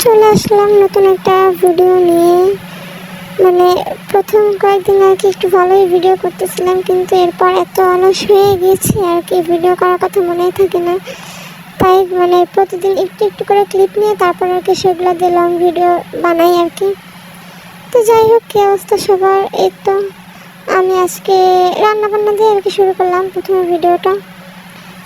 চলে আসলাম নতুন একটা ভিডিও নিয়ে। মানে প্রথম কয়েকদিন আর কি একটু ভালোই ভিডিও করতেছিলাম, কিন্তু এরপর এত অলস হয়ে গিয়েছি আর কি, ভিডিও করার কথা মনেই থাকে না। তাই মানে প্রতিদিন একটু একটু করে ক্লিপ নিয়ে তারপর আর কি সেগুলো দিয়ে লং ভিডিও বানাই আর কি। তো যাই হোক, কী অবস্থা সবার? এই তো আমি আজকে রান্নাবান্না দিয়ে আর কি শুরু করলাম প্রথমে ভিডিওটা।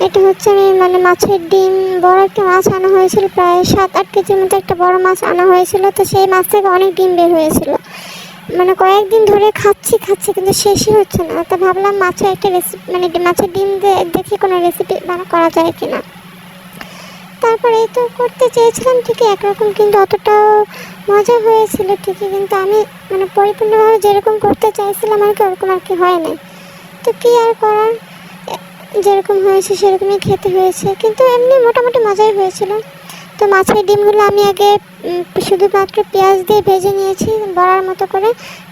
এটা হচ্ছে আমি মানে মাছের ডিম, বড় একটা মাছ আনা হয়েছিল, প্রায় 7-8 কেজির মতো একটা বড় মাছ আনা হয়েছিল। তো সেই মাছ থেকে অনেক ডিম বের হয়েছিল, মানে কয়েকদিন ধরে খাচ্ছি কিন্তু শেষই হচ্ছে না। তা ভাবলাম মাছের একটা রেসিপি, মানে মাছের ডিম দেখি কোনো রেসিপি করা যায় কিনা। তারপরে এই তো করতে চেয়েছিলাম ঠিকই একরকম, কিন্তু অতটাও মজা হয়েছিল ঠিকই, কিন্তু আমি মানে পরিপূর্ণভাবে যেরকম করতে চাইছিলাম আর কি ওরকম আর কি হয় নাই। তো কী আর করার, যেরকম হয়েছে সেরকমই খেতে হয়েছে, কিন্তু এমনি মোটামুটি মজাই হয়েছিল। তো মাছের ডিমগুলো আমি আগে শুধুমাত্র পেঁয়াজ দিয়ে ভেজে নিয়েছি বড়ার মতো করে।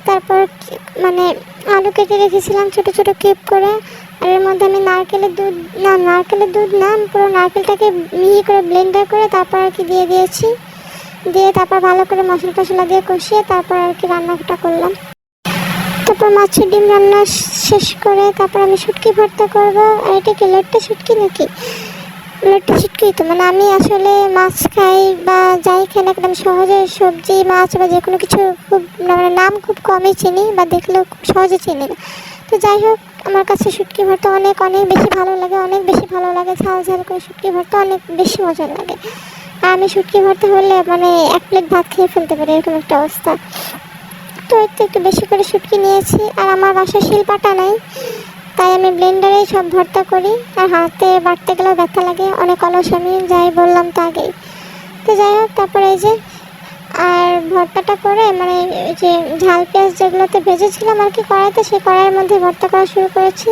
তারপর মানে আলু কেটে রেখেছিলাম ছোটো ছোটো কিউব করে। আর এর মধ্যে আমি নারকেলের দুধ না, পুরো নারকেলটাকে মিহি করে ব্লেন্ডার করে তারপর আর কি দিয়ে দিয়েছি। দিয়ে তারপর ভালো করে মশলা টশলা দিয়ে কষিয়ে তারপর আর কি রান্নাটা করলাম। তারপর মাছের ডিম রান্না শেষ করে তারপর আমি শুটকি ভর্তা করবো। আর এটা কি লট্টা শুটকি নাকি? লট্টা শুটকি তো, মানে আমি আসলে মাছ খাই বা যাই খাই না একদম সহজে সবজি মাছ বা যে কোনো কিছু খুব মানে নাম খুব কমই চিনি বা দেখলেও খুব সহজে চিনি না। তো যাই হোক, আমার কাছে শুটকি ভর্তা অনেক বেশি ভালো লাগে, ঝাল ঝাল করে শুটকি ভর্তা অনেক বেশি মজা লাগে। আর আমি শুটকি ভর্তা হলে মানে 1 প্লেট ভাত খেয়ে ফেলতে পারি, এরকম একটা অবস্থা। তো একটু বেশি করে শুটকি নিয়েছি, আর আমার বাসায় শিলপাটা নাই, তাই আমি ব্লেন্ডারেই সব ভর্তা করি। আর হাতে বাটতে গেলেও ব্যথা লাগে, অনেক অলস আমি, যাই বললাম তো আগেই। তো যাই হোক, তারপরে এই যে আর ভর্তাটা করে মানে এই যে ঝাল পেঁয়াজ যেগুলোতে ভেজেছিলাম আর কি কড়াইতে, সেই কড়াইয়ের মধ্যে ভর্তা করা শুরু করেছি।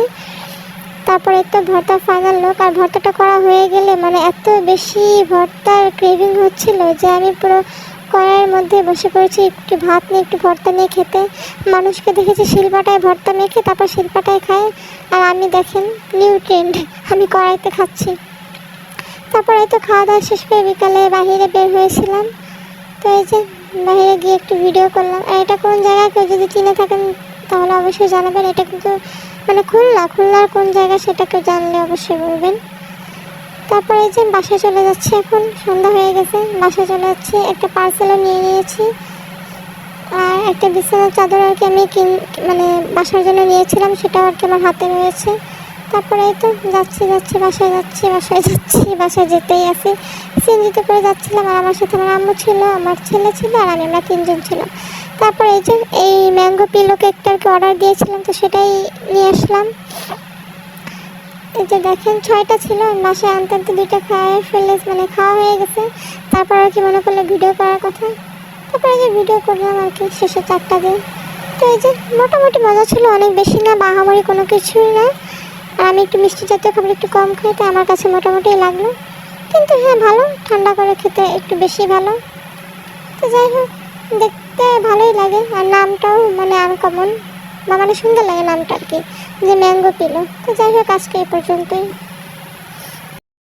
তারপরে তো ভর্তা ফাইনাল লোক। আর ভর্তাটা করা হয়ে গেলে মানে এত বেশি ভর্তার ক্রেভিং হচ্ছিল যে আমি পুরো কড়াইয়ের মধ্যে বসে পড়েছি একটু ভাত নিয়ে একটু ভর্তা নিয়ে খেতে। মানুষকে দেখেছি শিলপাটায় ভর্তা মেখে তারপর শিলপাটায় খায়, আর আমি দেখেন নিউ ট্রেন্ড, আমি কড়াইতে খাচ্ছি। তারপরে তো খাওয়া দাওয়া শেষ করে বিকালে বাহিরে বের হয়েছিলাম। তো এই যে বাহিরে গিয়ে একটু ভিডিও করলাম। আর এটা কোন জায়গা কেউ যদি চিনে থাকেন তাহলে অবশ্যই জানাবেন। এটা কিন্তু মানে খুলনার কোন জায়গা সেটা কেউ জানলে অবশ্যই বলবেন। তারপরে এই যে বাসায় চলে যাচ্ছি, এখন সন্ধ্যা হয়ে গেছে, বাসায় চলে যাচ্ছি। একটা পার্সেলও নিয়ে নিয়েছি, আর একটা বিছানার চাদর আর কি আমি মানে বাসার জন্য নিয়েছিলাম, সেটাও আর কি আমার হাতে রয়েছে। তারপরে এই তো যাচ্ছি বাসায় যেতেই আছি। সিএনজিতে করে যাচ্ছিলাম, আর আমার সাথে আমার আম্মু ছিল, আমার ছেলে ছিল, আর আমরা 3 জন ছিলাম। তারপরে এই যে এই ম্যাঙ্গো পিলো কেকটা আর কি অর্ডার দিয়েছিলাম, তো সেটাই নিয়ে আসলাম। এই যে দেখেন 6টা ছিল, বাসায় আনতে 2টা মানে খাওয়া হয়ে গেছে। তারপর আর কি মনে করলে ভিডিও করার কথা, তারপরে যে ভিডিও করলাম আর কি শেষে 4টা দিয়ে। তো এই যে মোটামুটি মজা ছিল, অনেক বেশি না, বাহামারি কোনো কিছুই না। আর আমি একটু মিষ্টি জাতীয় খাবার একটু কম খাই, তাই আমার কাছে মোটামুটি লাগলো। কিন্তু হ্যাঁ ভালো, ঠান্ডা করে খেতে একটু বেশি ভালো। তো যাই হোক, দেখতে ভালোই লাগে, আর নামটাও মানে আনকমন বা মানে সুন্দর লাগে নামটা আর কি, যে ম্যাঙ্গো পিলো। তো যাই হোক, আজকে এই পর্যন্তই।